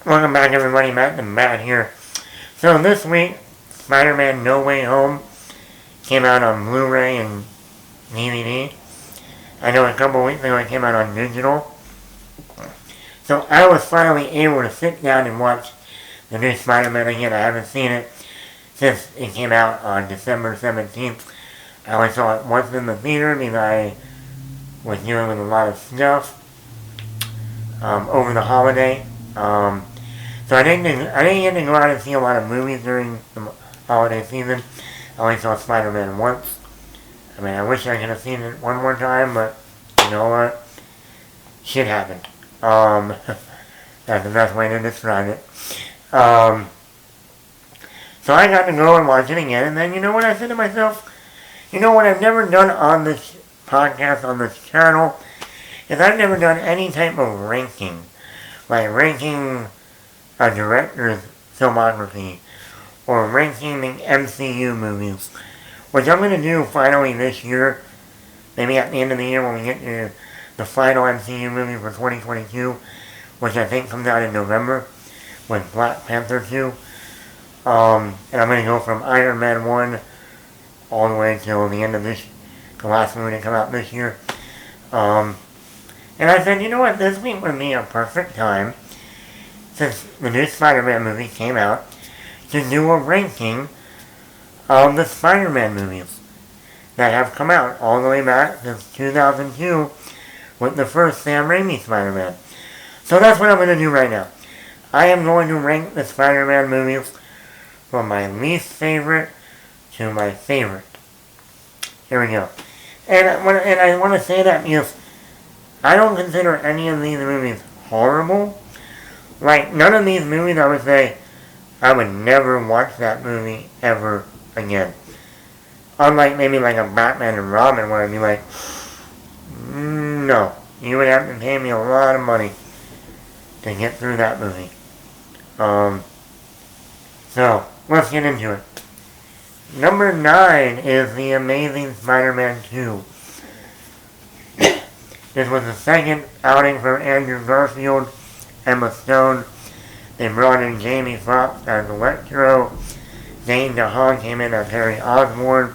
Welcome back everybody, Matt and Matt here. So this week, SpiderMan No Way Home came out on Blu-ray and DVD. I know a couple weeks ago it came out on digital. So I was finally able to sit down and watch the new Spider-Man again. I haven't seen it since it came out on December 17th. I only saw it once in the theater because I was dealing with a lot of stuff over the holiday. So I didn't get to go out and see a lot of movies during the holiday season. I only saw Spider-Man once. I mean, I wish I could have seen it one more time, but you know what? Shit happened. That's the best way to describe it. So I got to go and watch it again, and then you know what I said to myself? You know what I've never done on this podcast, on this channel, is I've never done any type of ranking. Like ranking a director's filmography, or ranking the MCU movies, which I'm going to do finally this year, maybe at the end of the year when we get to the final MCU movie for 2022, which I think comes out in November, with Black Panther 2, and I'm going to go from Iron Man 1 all the way till the end of the last movie to come out this year, and I said, you know what, this week would be a perfect time, since the new Spider-Man movie came out, to do a ranking of the Spider-Man movies that have come out all the way back since 2002 with the first Sam Raimi Spider-Man. So that's what I'm going to do right now. I am going to rank the Spider-Man movies from my least favorite to my favorite. Here we go. And I want to say that because I don't consider any of these movies horrible. Like, none of these movies I would say, I would never watch that movie ever again. Unlike maybe like a Batman and Robin where I'd be like, no, you would have to pay me a lot of money to get through that movie. So, let's get into it. Number 9 is The Amazing Spider-Man II. This was the second outing for Andrew Garfield, Emma Stone. They brought in Jamie Foxx as Electro. Dane DeHaan came in as Harry Osborn.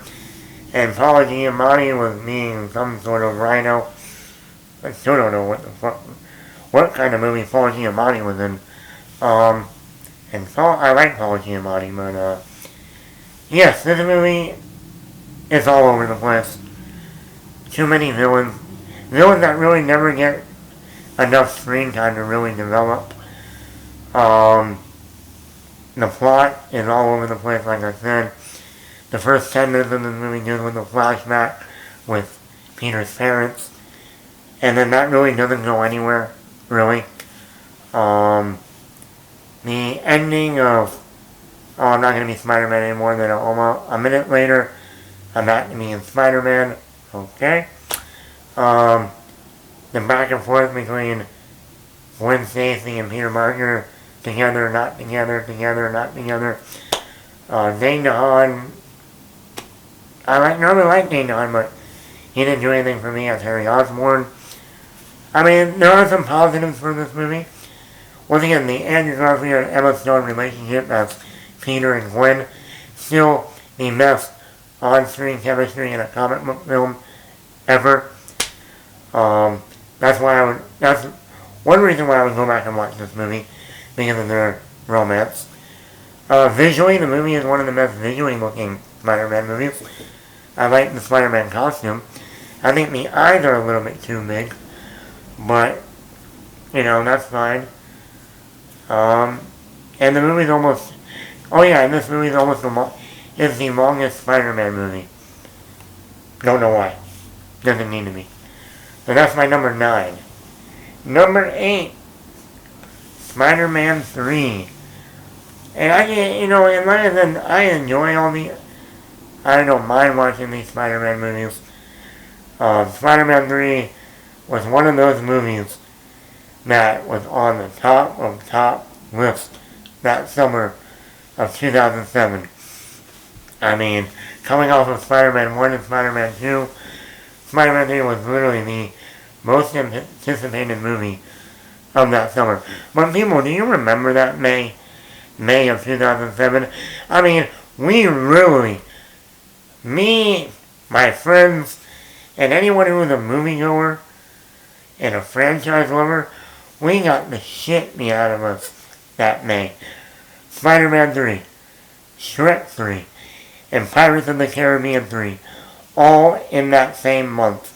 And Paul Giamatti was being some sort of Rhino. I still don't know what kind of movie Paul Giamatti was in. I like Paul Giamatti, but yes, this movie is all over the place. Too many villains. Villains that really never get enough screen time to really develop. The plot is all over the place, like I said. The first 10 minutes of this movie deals with a flashback with Peter's parents. And then that really doesn't go anywhere, really. The ending of, I'm not going to be Spider-Man anymore, then almost a minute later, I'm back to being Spider-Man. Okay. The back and forth between Gwen Stacy and Peter Parker, together, not together, together, not together. Dane DeHaan, I normally like Dane DeHaan, but he didn't do anything for me as Harry Osborn. I mean, there are some positives for this movie. Once again, the Andrew Garfield and Emma Stone relationship as Peter and Gwen, still the best on-screen chemistry in a comic book film ever. That's one reason why I would go back and watch this movie, because of their romance. Visually, the movie is one of the best visually looking Spider-Man movies. I like the Spider-Man costume. I think the eyes are a little bit too big, but, you know, that's fine. And the movie's almost, and this movie is almost is the longest Spider-Man movie. Don't know why. Doesn't need to be. So that's my number 9. Number 8, SpiderMan 3. And I enjoy all the, I don't mind watching these Spider-Man movies. Spider-Man 3 was one of those movies that was on the top list that summer of 2007. I mean, coming off of Spider-Man 1 and Spider-Man 2, Spider-Man 3 was literally the most anticipated movie of that summer. But people, do you remember that May of 2007? I mean, we really, me, my friends, and anyone who was a moviegoer and a franchise lover, we got the shit beat out of us that May. SpiderMan 3, Shrek 3, and Pirates of the Caribbean 3, all in that same month.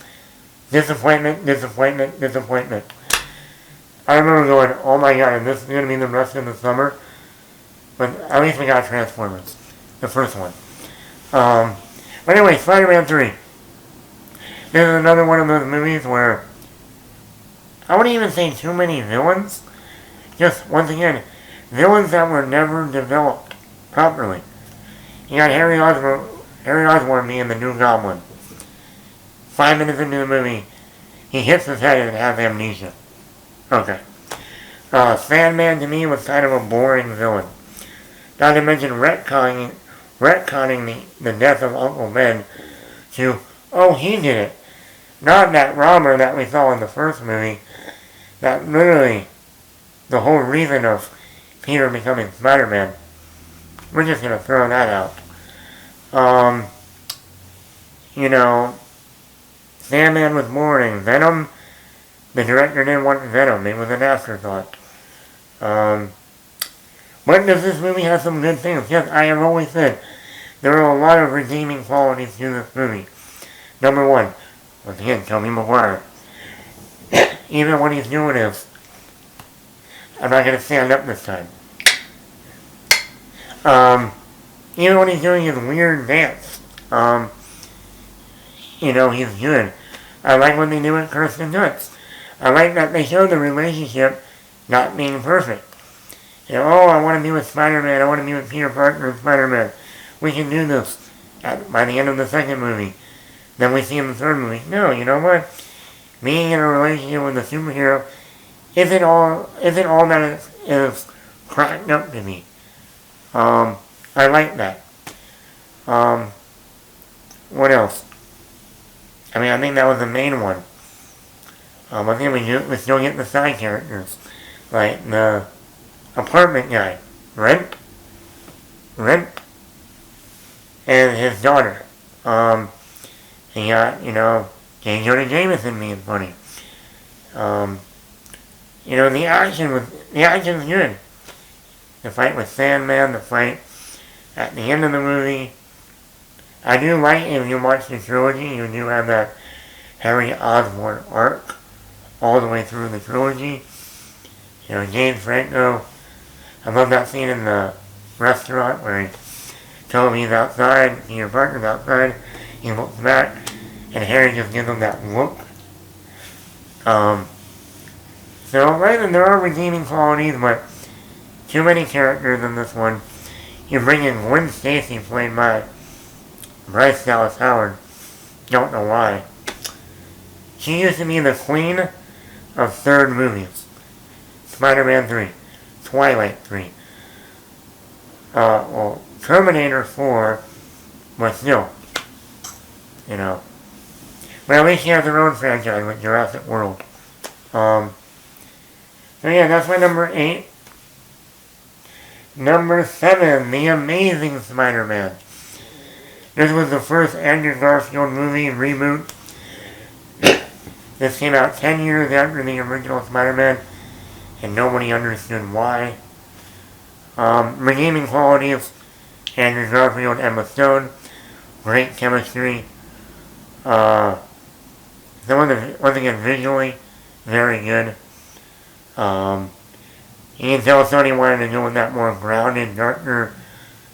Disappointment, disappointment, disappointment. I remember going, oh my god, and this is going to be the rest of the summer. But at least we got Transformers, the first one. But anyway, Spider-Man 3. This is another one of those movies where I wouldn't even say too many villains. Just, once again, villains that were never developed properly. You got Harry Osborn being the new Goblin. 5 minutes into the movie, he hits his head and has amnesia. Okay. Sandman to me was kind of a boring villain. Not to mention retconning the death of Uncle Ben to, oh, he did it. Not that robber that we saw in the first movie. That literally, the whole reason of Peter becoming Spider-Man. We're just going to throw that out. You know, Sandman was boring. Venom, the director didn't want Venom. It was an afterthought. But does this movie have some good things? Yes, I have always said there are a lot of redeeming qualities to this movie. Number one, once again, Tobey Maguire. Even when he's doing this, I'm not going to stand up this time. Even when he's doing his weird dance, you know, he's good. I like when they do it Kirsten Dunst. I like that they show the relationship not being perfect. You know, oh, I want to be with Spider-Man, I want to be with Peter Parker and Spider-Man. We can do this by the end of the second movie. Then we see in the third movie. No, you know what? Being in a relationship with a superhero isn't all that it is cracked up to me. I like that. What else? I mean, I think that was the main one. I think we still get the side characters. Like the apartment guy. Rent. And his daughter. He got, you know, J. Jonah Jameson being funny. You know, the action's good. The fight with Sandman, the fight at the end of the movie. I do like, if you watch the trilogy, you do have that Harry Osborn arc all the way through the trilogy. You know, James Franco. I love that scene in the restaurant where Toby's outside, Peter Parker's outside, he looks back, and Harry just gives him that look. So, right, and there are redeeming qualities, but too many characters in this one. You bring in Gwen Stacy, played by Bryce Dallas Howard. Don't know why. She used to be the queen of third movies. Spider-Man 3. Twilight 3. Terminator 4 was still, you know. But at least she has her own franchise with Jurassic World. So yeah, that's my number 8. Number 7, The Amazing Spider-Man. This was the first Andrew Garfield movie reboot. This came out 10 years after the original Spider-Man, and nobody understood why. Redeeming qualities, Andrew Garfield, Emma Stone, great chemistry. Once again, visually, very good. You can tell Sony wanted to go with that more grounded, darker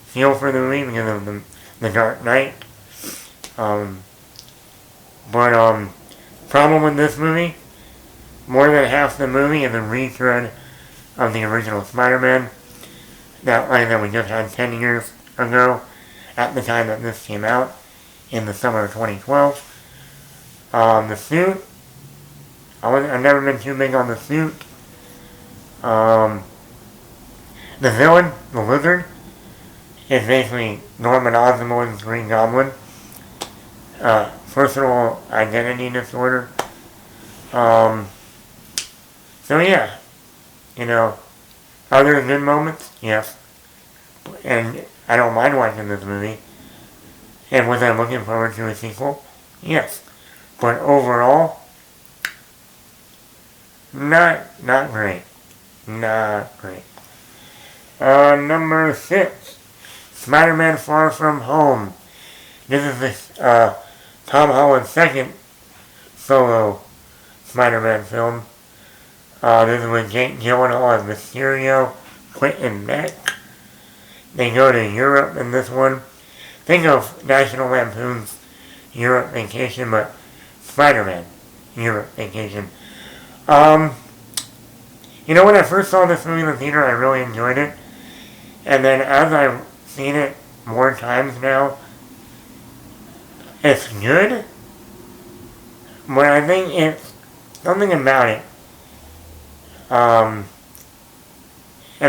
feel for the movie because of the Dark Knight. Problem with this movie, more than half the movie is a retread of the original Spider-Man. That line that we just had 10 years ago, at the time that this came out, in the summer of 2012. The suit, I've never been too big on the suit. The villain, the Lizard, is basically Norman Osborn's Green Goblin. Personal identity disorder. So yeah, You know, are there good moments? Yes. And I don't mind watching this movie. And was I looking forward to a sequel? Yes. But overall, not great. Not great. Number 6. Spider-Man Far From Home. This is Tom Holland's second solo Spider-Man film. This is with Jake Gyllenhaal as Mysterio, Quentin Beck. They go to Europe in this one. Think of National Lampoon's Europe Vacation, but Spider-Man Europe Vacation. You know, when I first saw this movie in the theater, I really enjoyed it. And then as I've seen it more times now, it's good. But I think it's something about it. I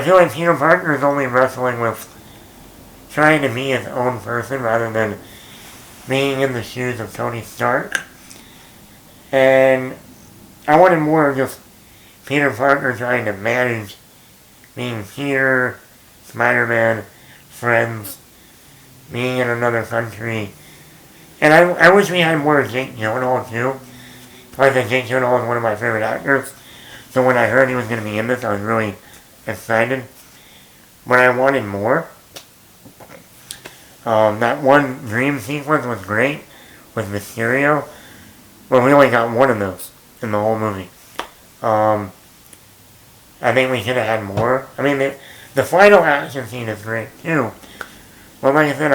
feel like Peter Parker is only wrestling with trying to be his own person rather than being in the shoes of Tony Stark. And I wanted more of just Peter Parker trying to manage being Peter, Spider-Man, friends, being in another country. And I wish we had more of Jake Gyllenhaal too. Like I said, Jake Gyllenhaal is one of my favorite actors. So when I heard he was going to be in this, I was really excited. But I wanted more. That one dream sequence was great with Mysterio. But we only got one of those in the whole movie. I think we should have had more. I mean, the final action scene is great too. But like I said,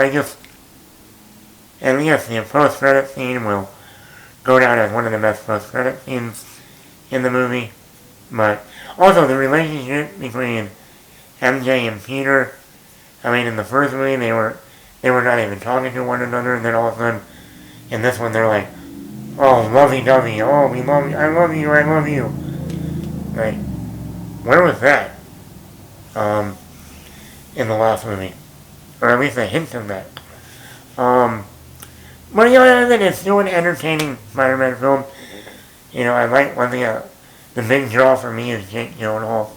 and yes, the post-credit scene will go down as one of the best post-credit scenes in the movie. But also the relationship between MJ and Peter. I mean, in the first movie they were not even talking to one another, and then all of a sudden, in this one they're like, oh, lovey-dovey, oh, we love you, I love you, I love you. Like, where was that? In the last movie. Or at least a hint of that. But you know, it's still an entertaining Spider-Man film. You know, I like one thing, the big draw for me is Jake Gyllenhaal.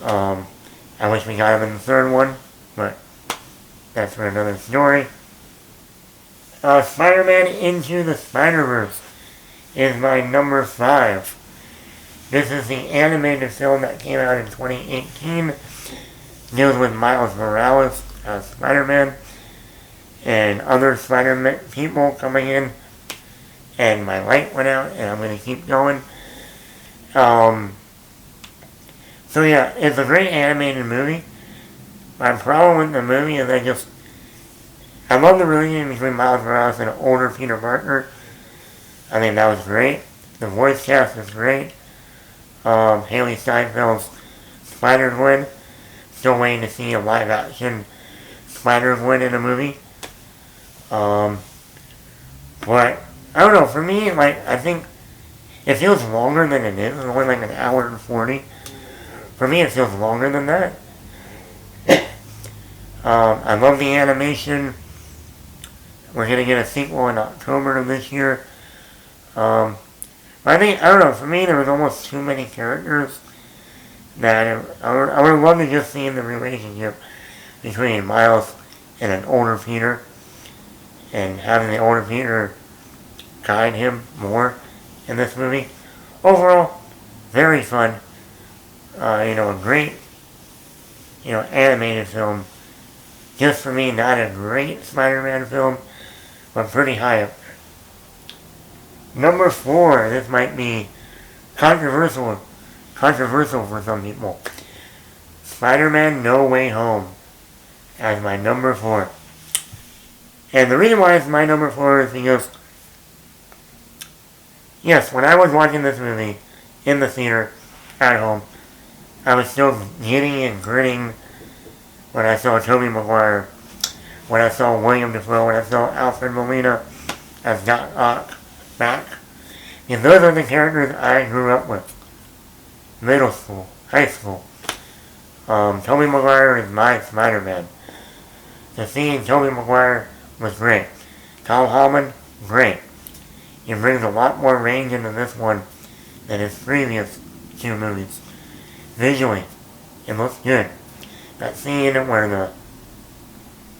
I wish we got him in the third one, but that's for another story. Spider-Man Into the Spider-Verse is my number 5. This is the animated film that came out in 2018. Deals with Miles Morales as Spider-Man and other Spider-Man people coming in. And my light went out, and I'm going to keep going. So yeah, it's a great animated movie. My problem with the movie is I love the relationship between Miles Morales and older Peter Parker. I think that was great. The voice cast is great. Haley Steinfeld's Spider-Gwen. Still waiting to see a live-action Spider-Gwen in a movie. But, I don't know, for me, I think it feels longer than it is. It's only like an hour and 40. For me, it feels longer than that. I love the animation. We're going to get a sequel in October of this year. But I don't know, for me, there was almost too many characters that I would have loved to just see the relationship between Miles and an older Peter, and having the older Peter guide him more in this movie. Overall, very fun. A great, animated film. Just for me, not a great Spider-Man film, but pretty high up. Number 4, this might be controversial for some people. SpiderMan No Way Home as my number 4. And the reason why it's my number 4 is because, yes, when I was watching this movie in the theater at home, I was still giddy and grinning when I saw Tobey Maguire, when I saw William Dafoe, when I saw Alfred Molina as Doc Ock back. And those are the characters I grew up with. Middle school, high school. Tobey Maguire is my Spider-Man. The seeing Tobey Maguire was great. Tom Holland, great. He brings a lot more range into this one than his previous 2 movies. visually, it looks good. That scene where the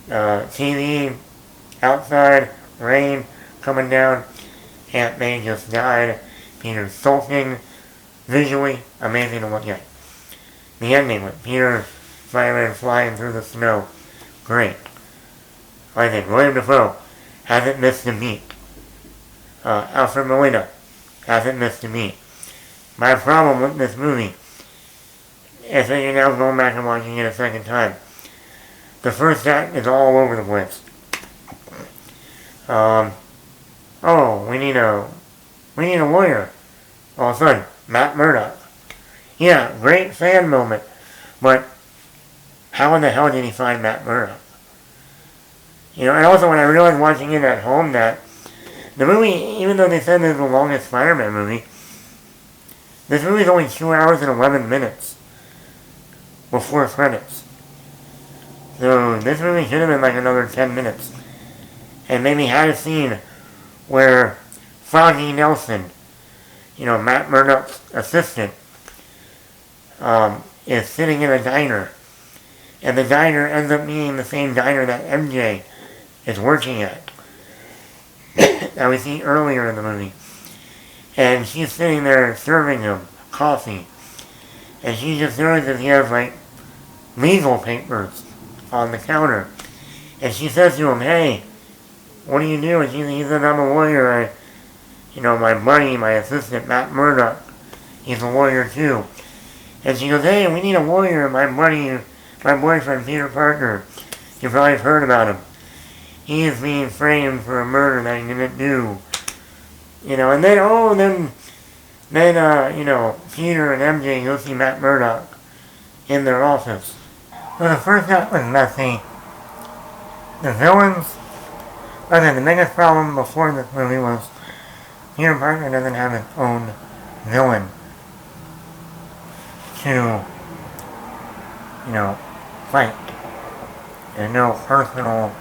TV outside, rain coming down, Aunt May just died, Peter's sulking, visually amazing to look at. The ending with Peter, Spider-Man flying through the snow, great. Like I said, William Dafoe hasn't missed a beat. Alfred Molina hasn't missed a beat. My problem with this movie is that you're now going back and watching it a second time. The first act is all over the place. We need a lawyer. All of a sudden, Matt Murdock. Yeah, great fan moment, but how in the hell did he find Matt Murdock? And also when I realized watching it at home that the movie, even though they said this is the longest Spider-Man movie, this movie is only 2 hours and 11 minutes before credits. So this movie should have been like another 10 minutes. And maybe had a scene where Foggy Nelson, Matt Murdock's assistant, is sitting in a diner. And the diner ends up being the same diner that MJ is working at. That we see earlier in the movie. And she's sitting there serving him coffee. And she just notices he has legal papers on the counter. And she says to him, "Hey, what do you do?" And he says, "I'm a lawyer. My buddy, my assistant, Matt Murdock, he's a lawyer too." And she goes, "Hey, we need a lawyer. My boyfriend, Peter Parker. You probably have heard about him. He is being framed for a murder that he didn't do." And then, Peter and MJ go see Matt Murdock in their office. So the first act was messy. The villains, the biggest problem before this movie was Peter Parker doesn't have his own villain to, fight. There's no personal,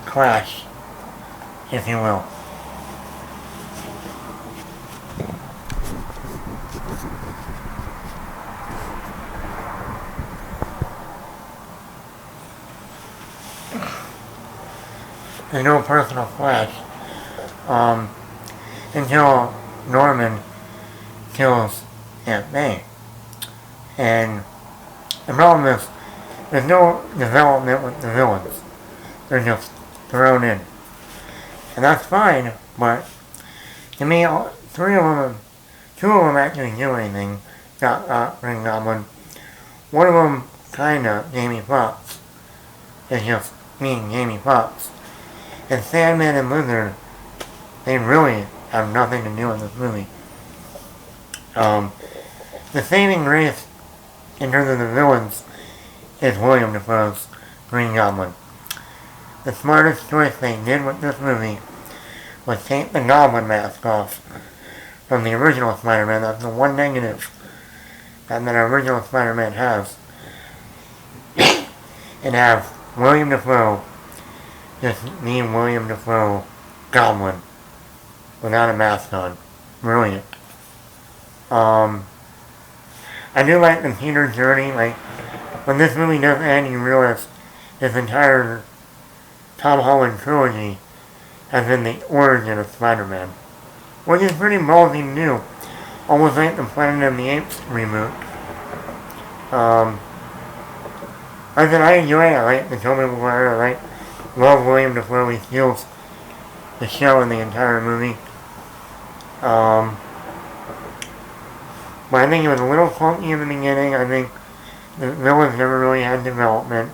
clash, if you will. There's no personal clash. Until Norman kills Aunt May. And the problem is, there's no development with the villains. They're just thrown in. And that's fine, but to me, two of them actually do anything. Green Goblin. One of them, kinda, Jamie Foxx, is just being Jamie Foxx. And Sandman and Lizard, they really have nothing to do with this movie. The saving grace in terms of the villains is William Dafoe's Green Goblin. The smartest choice they did with this movie was take the Goblin mask off from the original Spider-Man. That's the one negative that the original Spider-Man has. And have William Dafoe just be William Dafoe Goblin without a mask on. Brilliant. I do like the Peter journey. When this movie does end, you realize this entire Tom Holland trilogy has been the origin of Spider-Man, which is pretty ballsy to do. Almost like the Planet of the Apes reboot. I enjoy it. I like the Tobey Maguire. I love William Dafoe. He steals the show in the entire movie. But I think it was a little clunky in the beginning. I think the villains never really had development.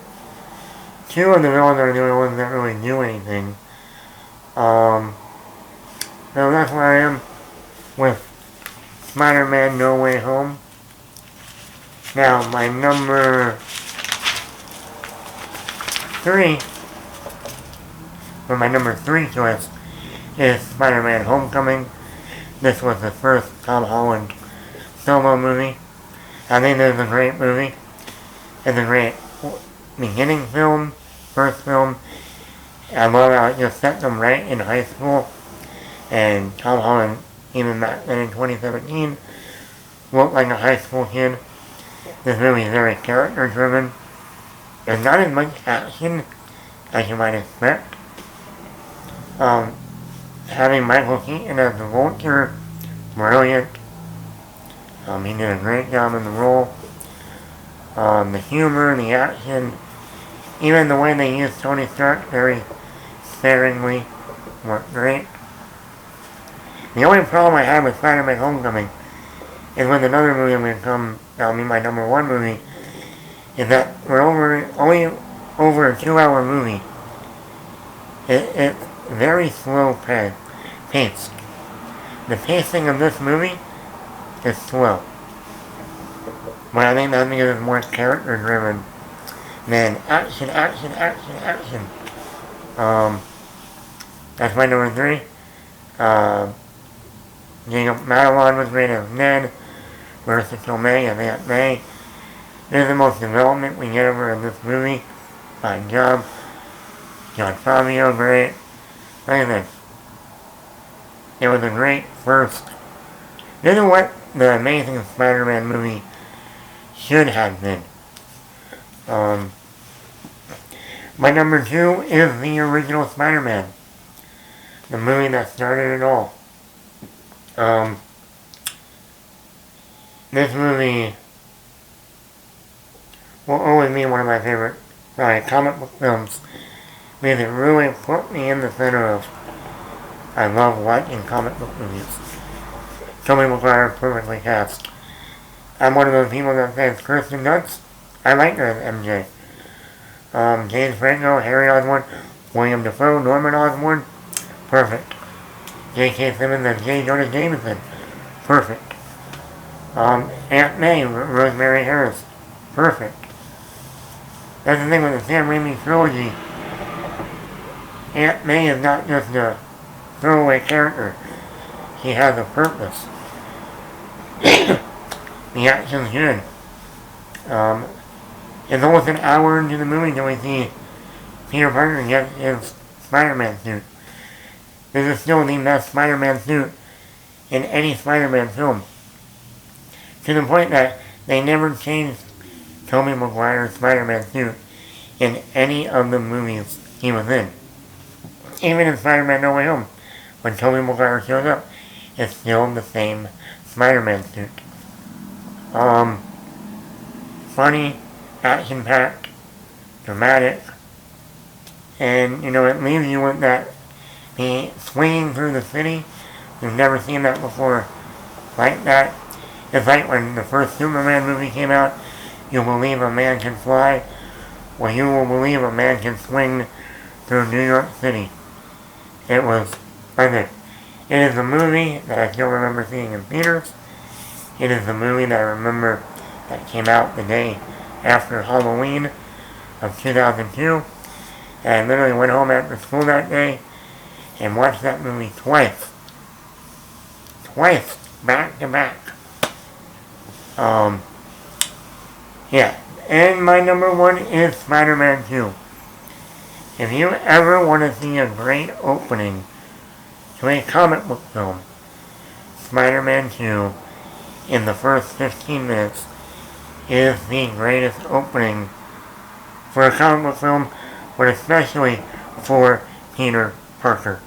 Two of the villains are the only ones that really do anything. So that's where I am with SpiderMan No Way Home. Now, my number 3, or my number 3 choice is SpiderMan Homecoming. This was the first Tom Holland solo movie. I think this is a great movie. It's a great beginning film, first film. I love how it just set them right in high school. And Tom Holland, even back then in 2017, look like a high school kid. This movie is very character driven. There's not as much action as you might expect. Having Michael Keaton as the Vulture, brilliant. He did a great job in the role. The humor, the action, even the way they used Tony Stark very sparingly, worked great. The only problem I had with SpiderMan Homecoming is with another movie will come, that'll be my number one movie, is that we're only over a 2-hour movie. It's very slow paced. The pacing of this movie is slow. But I think that's because it's more character driven than action. That's my number 3. Jacob Madelon was great as Ned. Marissa Tomei as Aunt May. This is the most development we get over in this movie. Fine job. John Fabio, great. Like I said, it was a great first. This is what the Amazing Spider-Man movie should have been. My number 2 is the original Spider-Man. The movie that started it all. This movie will always be one of my favorite comic book films because it really put me in the center of I love watching comic book movies. Tobey Maguire perfectly cast. I'm one of those people that says Kirsten Dunst. I like her as MJ. James Franco, Harry Osborn, William Dafoe, Norman Osborn, perfect. J.K. Simmons and J. Jonah Jameson, perfect. Aunt May, Rosemary Harris, perfect. That's the thing with the Sam Raimi trilogy. Aunt May is not just a throwaway character. She has a purpose. The action's good. It's almost an hour into the movie till we see Peter Parker get his Spider-Man suit. This is still the best Spider-Man suit in any Spider-Man film. To the point that they never changed Tobey Maguire's Spider-Man suit in any of the movies he was in. Even in SpiderMan No Way Home, when Tobey Maguire shows up, it's still the same Spider-Man suit. Funny, action-packed, dramatic, and, it leaves you with that, the swinging through the city. We've never seen that before like that. It's like when the first Superman movie came out, you believe a man can fly. Well, you will believe a man can swing through New York City. It was perfect. It is a movie that I still remember seeing in theaters. It is the movie that I remember that came out the day after Halloween of 2002. And I literally went home after school that day and watched that movie twice. Twice, back to back. Yeah. And my number 1 is SpiderMan II. If you ever want to see a great opening to a comic book film, SpiderMan II, in the first 15 minutes, is the greatest opening for a comic book film, but especially for Peter Parker.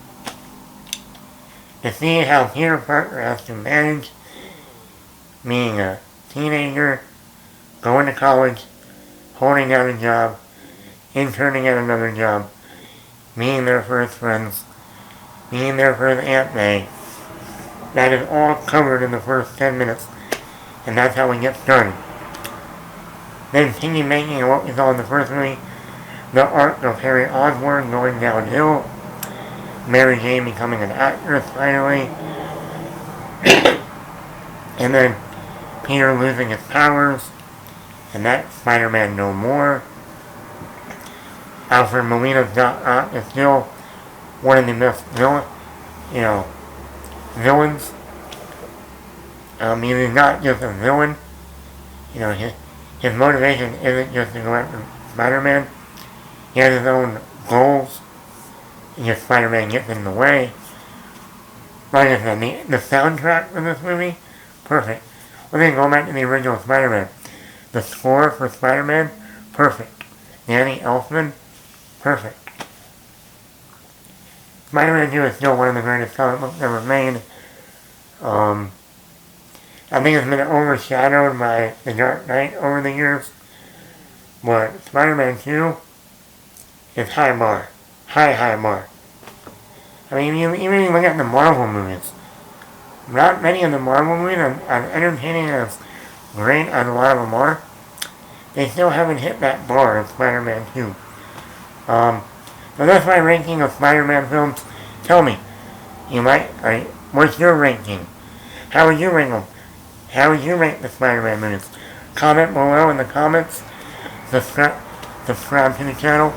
To see how Peter Parker has to manage being a teenager, going to college, holding down a job, interning at another job, being there for his friends, being there for his Aunt May. That is all covered in the first 10 minutes, and that's how we get started. Then making what we saw in the first movie, the arc of Harry Osborn going downhill, Mary Jane becoming an actress finally, and then Peter losing his powers, and that's Spider-Man No More. Alfred Molina's Doc Ock is still one of the best villains. He's not just a villain. His motivation isn't just to go after Spider-Man. He has his own goals. And just Spider-Man gets in the way. Like I said, the soundtrack for this movie, perfect. Okay, going back to the original Spider-Man. The score for Spider-Man, perfect. Danny Elfman, perfect. Spider-Man 2 is still one of the greatest comic books ever made. I think it's been overshadowed by The Dark Knight over the years. But Spider-Man 2 is high bar. High bar. I mean, even if you look at the Marvel movies, not many of the Marvel movies, as entertaining as great as a lot of them are, they still haven't hit that bar of Spider-Man 2. So that's my ranking of Spider-Man films. Tell me, what's your ranking? How would you rank them? How would you rank the Spider-Man movies? Comment below in the comments. Subscribe to the channel.